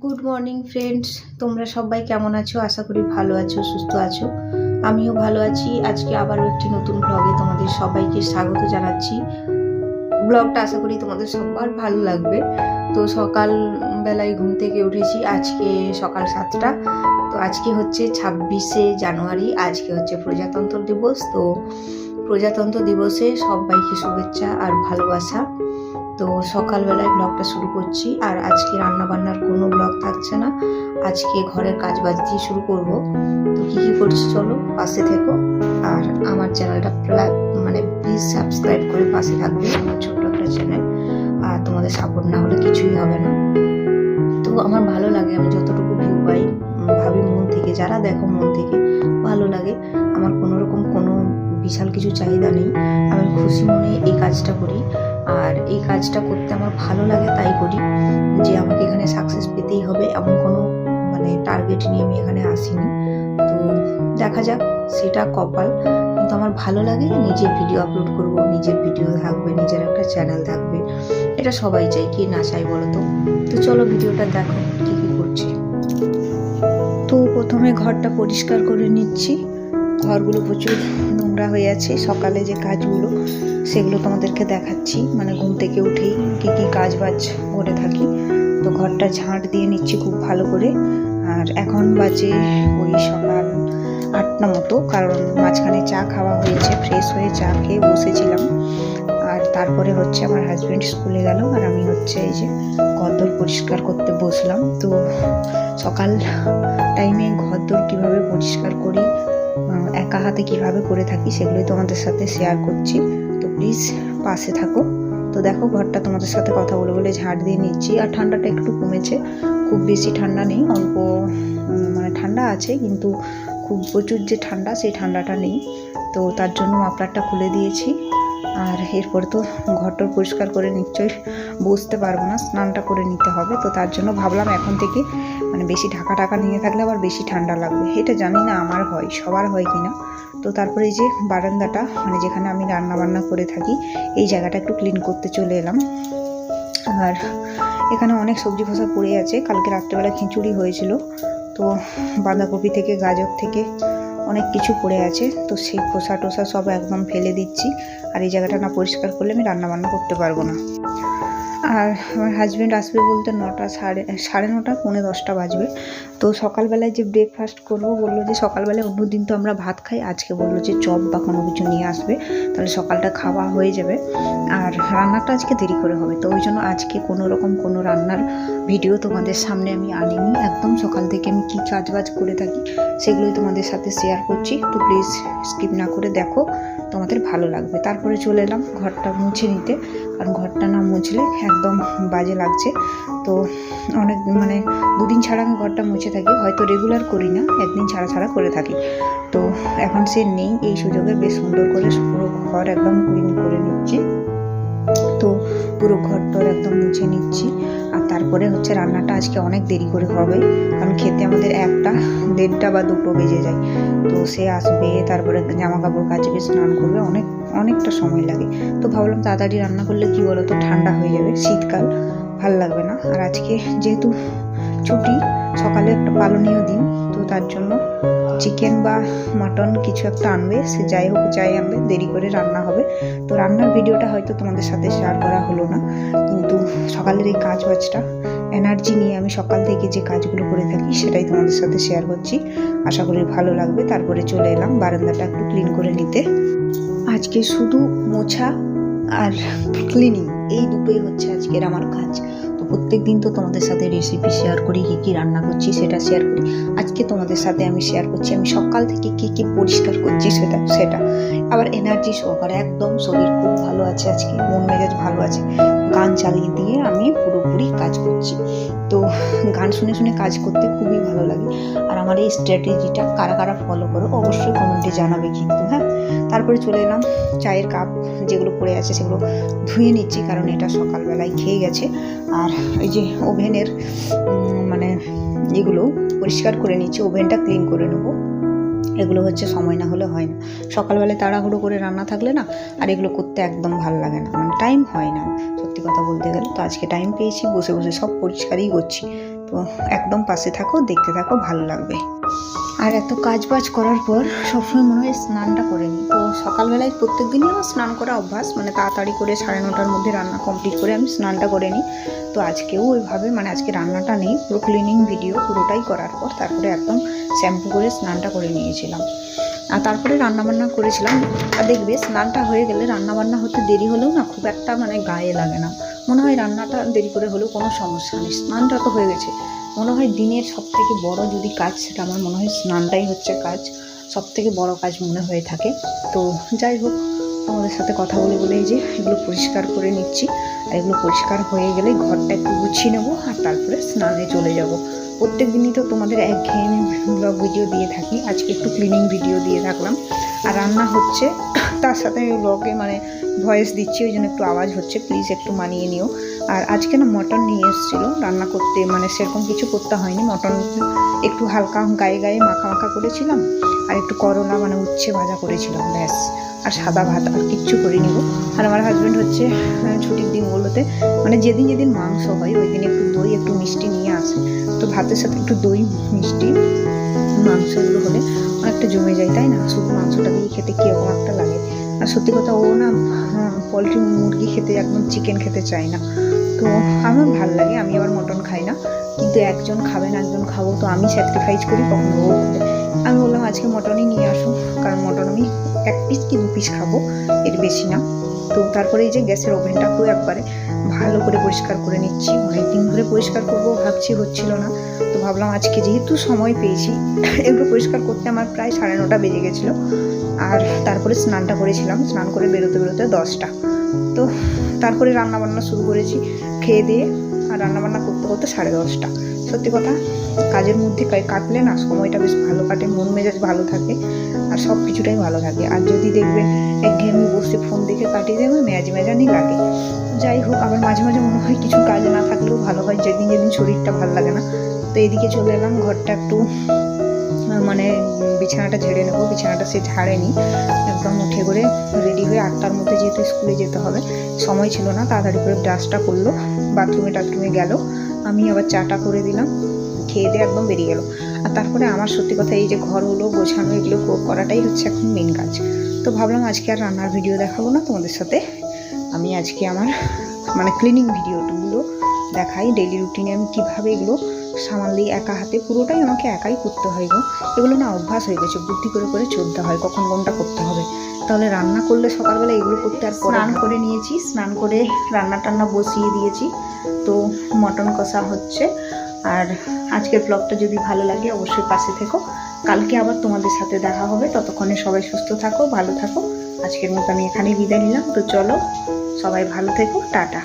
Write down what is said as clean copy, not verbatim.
Good morning friends, তোমরা সবাই কেমন আছো? আশা করি ভালো আছো, সুস্থ আছো। আমিও ভালো আছি। আজকে আবারও একটি নতুন ব্লগে তোমাদের সবাইকে স্বাগত জানাচ্ছি। ব্লগটা আশা করি তোমাদের সবার ভালো লাগবে। তো সকাল বেলায় ঘুম থেকে উঠেছি, আজকে সকাল 7টা। তো আজকে হচ্ছে 26শে জানুয়ারি, আজকে হচ্ছে প্রজাতন্ত্র দিবস। তো প্রজাতন্ত্র দিবসে সবাইকে শুভেচ্ছা আর ভালোবাসা। তো সকালবেলায় ব্লগটা শুরু করছি, আর আজকে রান্নাবান্নার কোনো ব্লগ থাকছে না। আজকে ঘরের কাজ বাজ দিয়ে শুরু করব। তো কী কী করছি চলো, পাশে থেকো। আর আমার চ্যানেলটা প্লিজ সাবস্ক্রাইব করে পাশে থাকবে। আমার ছোট্ট একটা চ্যানেল, আর তোমাদের সাপোর্ট না হলে কিছুই হবে না। তো আমার ভালো লাগে, আমি যতটুকু ভিউ পাই ভাবি মন থেকে, যারা দেখো মন থেকে ভালো লাগে। আমার কোনোরকম কোনো বিশাল কিছু চাহিদা নেই, আমি খুশি মনে এই কাজটা করি। আর এই কাজটা করতে আমার ভালো লাগে, তাই করি। যে আমাকে এখানে সাকসেস পেতেই হবে এমন কোনো টার্গেট নিয়ে আমি এখানে আসিনি। তো দেখা যাক, সেটা কপাল। কিন্তু আমার ভালো লাগে, নিজের ভিডিও আপলোড করব, নিজের ভিডিও থাকবে, নিজের একটা চ্যানেল থাকবে। এটা সবাই চাই, কে না চাই বলো তো? তো চলো ভিডিওটা দেখো কি কি করছি। তো প্রথমে ঘরটা পরিষ্কার করে নিচ্ছি। ঘরগুলো প্রচুর নোংরা হয়ে আছে। সকালে যে কাজগুলো সেগুলো তোমাদেরকে দেখাচ্ছি, ঘুম থেকে উঠেই কী কী কাজ বাজ করে থাকি। তো ঘরটা ঝাঁট দিয়ে নিচ্ছি খুব ভালো করে। আর এখন বাজে ওই সকাল 8টা মতো, কারণ মাঝখানে চা খাওয়া হয়েছে, ফ্রেশ হয়ে চা খেয়ে বসেছিলাম। আর তারপরে হচ্ছে আমার হাজব্যান্ড স্কুলে গেল, আর আমি হচ্ছে এই যে ঘরদোর পরিষ্কার করতে বসলাম। তো সকাল টাইমে ঘরদোর কীভাবে পরিষ্কার করি, একা হাতে কিভাবে করে থাকি, সেগুলোই তোমাদের সাথে শেয়ার করছি। তো প্লিজ পাশে থাকো। তো দেখো, ঘরটা তোমাদের সাথে কথা বলে বলে ঝাড় দিয়ে নিচ্ছি। আর ঠান্ডাটা একটু কমেছে, খুব বেশি ঠান্ডা নেই, অল্প ঠান্ডা আছে, কিন্তু খুব প্রচুর যে ঠান্ডা সেই ঠান্ডাটা নেই। তো তার জন্য মাফলারটা খুলে দিয়েছি। আর এরপর তো ঘরটর পরিষ্কার করে নিশ্চয়ই বসতে পারবো না, স্নানটা করে নিতে হবে। তো তার জন্য ভাবলাম এখন থেকে বেশি ঢাকা নিয়ে থাকলে আবার বেশি ঠান্ডা লাগবে। এটা জানি না আমার হয়, সবার হয় কিনা। তো তারপরে এই যে বারান্দাটা, যেখানে আমি রান্না বান্না করে থাকি, এই জায়গাটা একটু ক্লিন করতে চলে এলাম। আর এখানে অনেক সবজি খোসা পড়ে আছে, কালকে রাত্রেবেলা খিচুড়ি হয়েছিল। তো বাঁধাকপি থেকে গাজর থেকে অনেক কিছু পড়ে আছে। তো সেই খোসা টোসা সব একদম ফেলে দিচ্ছি। আর এই জায়গাটা না পরিষ্কার করলে আমি রান্না বান্না করতে পারবো না। আর আমার হাজব্যান্ড আসবে বলতে 9টা, সাড়ে 9টা, পৌনে 10টা বাজবে। তো সকালবেলায় যে ব্রেকফাস্ট করবো, বললো যে সকালবেলায় অন্যদিন তো আমরা ভাত খাই, আজকে বললো যে চপ বা কোনো কিছু নিয়ে আসবে, তাহলে সকালটা খাওয়া হয়ে যাবে। আর রান্নাটা আজকে দেরি করে হবে, তো ওই জন্য আজকে কোনো রকম কোনো রান্নার ভিডিও তোমাদের সামনে আমি আনিনি। একদম সকাল থেকে আমি কী কাজবাজ করে থাকি সেগুলোই তোমাদের সাথে শেয়ার করছি। তো প্লিজ স্কিপ না করে দেখো, তোমাদের ভালো লাগবে। তারপরে চলে এলাম ঘরটা মুছে নিতে, কারণ ঘরটা না মুছলে একদম বাজে লাগছে। তো অনেক 2 দিন ছাড়া আমি ঘরটা মুছে থাকি, হয়তো রেগুলার করি না, একদিন ছাড়া করে থাকি। তো এখন সে নেই, এই সুযোগে বেশ সুন্দর করে পুরো ঘর একদম ক্লিন করে নিচ্ছি। তো পুরো ঘরটার একদম মুছে নিচ্ছি। আর তারপরে হচ্ছে রান্নাটা আজকে অনেক দেরি করে হবে, কারণ খেতে আমাদের 1টা, 1:30 বা 2টো বেজে যায়। তো সে আসবে, তারপরে জামা কাপড় কাচবে, স্নান করবে, অনেকটা সময় লাগে। তো ভাবলাম তাড়াতাড়ি রান্না করলে কি বলো তো, ঠান্ডা হয়ে যাবে, শীতকাল ভাল লাগবে না। আর আজকে যেহেতু ছুটি, সকালে একটা পালনীয় দিন, তো তার জন্য চিকেন বা মাটন কিছু একটা আনবে, সে যাই হোক যাই আনবে, দেরি করে রান্না হবে। তো রান্নার ভিডিওটা হয়তো তোমাদের সাথে শেয়ার করা হলো না, কিন্তু সকালের এই কাজ বাজটা এনার্জি নিয়ে আমি সকাল থেকে যে কাজগুলো করে থাকি সেটাই তোমাদের সাথে শেয়ার করছি, আশা করি ভালো লাগবে। তারপরে চলে এলাম বারান্দাটা একটু ক্লিন করে নিতে। আজকে শুধু মোছা আর ক্লিনিং, এই দুটোই হচ্ছে আজকের আমার কাজ। তো প্রত্যেক দিন তো তোমাদের সাথে রেসিপি শেয়ার করি, কী কী রান্না করছি সেটা শেয়ার করি। আজকে তোমাদের সাথে আমি শেয়ার করছি আমি সকাল থেকে কী কী পরিষ্কার করছি সেটা আবার এনার্জি সহকারে। একদম শরীর খুব ভালো আছে, আজকে মন মেজাজ ভালো আছে। গান চালিয়ে দিয়ে আমি পুরোপুরি কাজ করছি। তো গান শুনে শুনে কাজ করতে খুবই ভালো লাগে। আর আমার এই স্ট্র্যাটেজিটা কারা কারা ফলো করো অবশ্যই কমেন্টে জানাবে কিন্তু, হ্যাঁ। তারপরে চলে এলাম, চায়ের কাপ যেগুলো পড়ে আছে সেগুলো ধুয়ে নিচ্ছি, কারণ এটা সকালবেলায় খেয়ে গেছে। আর এই যে ওভেনের এগুলো পরিষ্কার করে নিচ্ছি, ওভেনটা ক্লিন করে নেবো। এগুলো হচ্ছে সময় না হলে হয় না, সকালবেলায় তাড়াহুড়ো করে রান্না থাকলে না আর এগুলো করতে একদম ভালো লাগে না, টাইম হয় না সত্যি কথা বলতে গেলে। তো আজকে টাইম পেয়েছি, বসে বসে সব পরিষ্কারই করছি। তো একদম পাশে থাকো, দেখতে থাকো, ভালো লাগবে। আর এত কাজ বাজ করার পর সবসময় মনে হয় স্নানটা করে নিই। তো সকালবেলায় প্রত্যেক দিনই আমার স্নান করা অভ্যাস, মানে তাড়াতাড়ি করে 9:30টার মধ্যে রান্না কমপ্লিট করে আমি স্নানটা করে নিই। তো আজকেও ওইভাবে, মানে আজকে রান্নাটা নেই, পুরো ক্লিনিং ভিডিও পুরোটাই করার পর তারপরে একদম শ্যাম্পু করে স্নানটা করে নিয়েছিলাম। আর তারপরে রান্নাবান্না করেছিলাম। আর দেখবে স্নানটা হয়ে গেলে রান্নাবান্না হতে দেরি হলেও না খুব একটা মানে গায়ে লাগে না, মনে হয় রান্নাটা দেরি করে হলেও কোনো সমস্যা নেই। স্নানটা তো হয়ে গেছে, মনে হয় দিনের সবথেকে বড় যদি কাজ, সেটা আমার মনে হয় স্নানটাই হচ্ছে কাজ, সবথেকে বড় কাজ মনে হয়ে থাকে। তো যাই হোক, তোমাদের সাথে কথা বলে বলেই যে এগুলো পরিষ্কার করে নিচ্ছি। আর এগুলো পরিষ্কার হয়ে গেলে ঘরটা একটু গুছিয়ে নেবো, আর তারপরে স্নানে চলে যাব। প্রত্যেক দিনই তো তোমাদের একঘেয়েমি ব্লগ ভিডিও দিয়ে থাকি, আজকে একটু ক্লিনিং ভিডিও দিয়ে থাকলাম। আর রান্না হচ্ছে, তার সাথে ব্লগে মানে ভয়েস দিচ্ছি, ওই জন্য একটু আওয়াজ হচ্ছে, প্লিজ একটু মানিয়ে নিও। আর আজকে না মটন নিয়ে এসেছিলো রান্না করতে, মানে সেরকম কিছু করতে হয়নি, মটন একটু হালকা গায়ে গায়ে মাখা মাখা করেছিলাম, আর একটু করলা মানে উচ্ছে ভাজা করেছিলাম, ব্যাস। আর সাদা ভাত, আর কিচ্ছু করে নিব। আর আমার হাজব্যান্ড হচ্ছে ছুটির দিনগুলোতে, মানে যেদিন যেদিন মাংস হয় ওই দিন একটু দই একটু মিষ্টি নিয়ে আসে। তো ভাতের সাথে একটু দই মিষ্টি মাংস এগুলো হলে অনেকটা জমে যায়, তাই না? শুধু মাংসটা দিয়ে খেতে কীরকম একটা লাগে। আর সত্যি কথা, ও না পোলট্রি মুরগি খেতে, একদম চিকেন খেতে চায় না। তো আমার ভালো লাগে, আমি আবার মটন খাই না, কিন্তু একজন খাবেন একজন খাবো, তো আমি স্যাক্রিফাইস করি, কখনো ও খাবে। আমি বললাম আজকে মটনই নিয়ে আসো, কারণ মটন আমি 1 পিস কি 2 পিস খাবো, এর বেশি না। তো তারপরে এই যে গ্যাসের ওভেনটাকেও একবারে ভালো করে পরিষ্কার করে নিচ্ছি। অনেকদিন ধরে পরিষ্কার করবো ভাবছি, হচ্ছিল না। তো ভাবলাম আজকে যেহেতু সময় পেয়েছি, এগুলো পরিষ্কার করতে আমার প্রায় 9:30 বেজে গেছিলো। আর তারপরে স্নানটা করেছিলাম, স্নান করে বেরোতে বেরোতে 10টা। তো তারপরে রান্নাবান্না শুরু করেছি খেয়ে দিয়ে, আর রান্নাবান্না করতে করতে 10:30। সত্যি কথা, কাজের মধ্যে কাটলে না সময়টা বেশ ভালো কাটে, মন মেজাজ ভালো থাকে, আর সব কিছুটাই ভালো থাকে। আর যদি দেখবে একঘেয়েমি বসে ফোন দেখে কাটিয়ে দেবে, মেজানি লাগে। যাই হোক, আবার মাঝে মাঝে মনে হয় কিছু কাজ না থাকলেও ভালো হয়, যেদিন যেদিন শরীরটা ভালো লাগে না। তো এদিকে চলে এলাম, ঘরটা একটু মানে বিছানাটা ঝেড়ে নেবো। বিছানাটা সে ঝাড়েনি, একদম উঠে করে রেডি হয়ে 8টার মধ্যে যেহেতু স্কুলে যেতে হবে, সময় ছিল না, তাড়াতাড়ি করে ব্রাশটা করলো, বাথরুমে গেল, আমি আবার চাটা করে দিলাম, খেয়ে দিয়ে একদম বেরিয়ে গেল। আর তারপরে আমার সত্যি কথা, এই যে ঘরগুলো গোছানো এগুলো করাটাই হচ্ছে এখন মেন কাজ। তো ভাবলাম আজকে আর রান্নার ভিডিও দেখাবো না তোমাদের সাথে, আমি আজকে আমার মানে ক্লিনিং ভিডিওগুলো দেখাই, ডেইলি রুটিনে আমি কীভাবে এগুলো সামাল একা হাতে, পুরোটাই আমাকে একাই করতে হয় গো। এগুলো না অভ্যাস হয়ে গেছে, বুদ্ধি করে করে চলতে হয় কখন কোনটা করতে হবে। তাহলে রান্না করলে সকালবেলা এগুলো করতে আর স্নান করে নিয়েছি, স্নান করে রান্না টান্না বসিয়ে দিয়েছি। তো মটন কষা হচ্ছে। আর আজকের ব্লগটা যদি ভালো লাগে অবশ্যই পাশে থেকো, কালকে আবার তোমাদের সাথে দেখা হবে। ততক্ষণে সবাই সুস্থ থাকো, ভালো থাকো। আজকের মতো আমি এখানেই বিদায় নিলাম। তো চলো, সবাই ভালো থেকো, টাটা।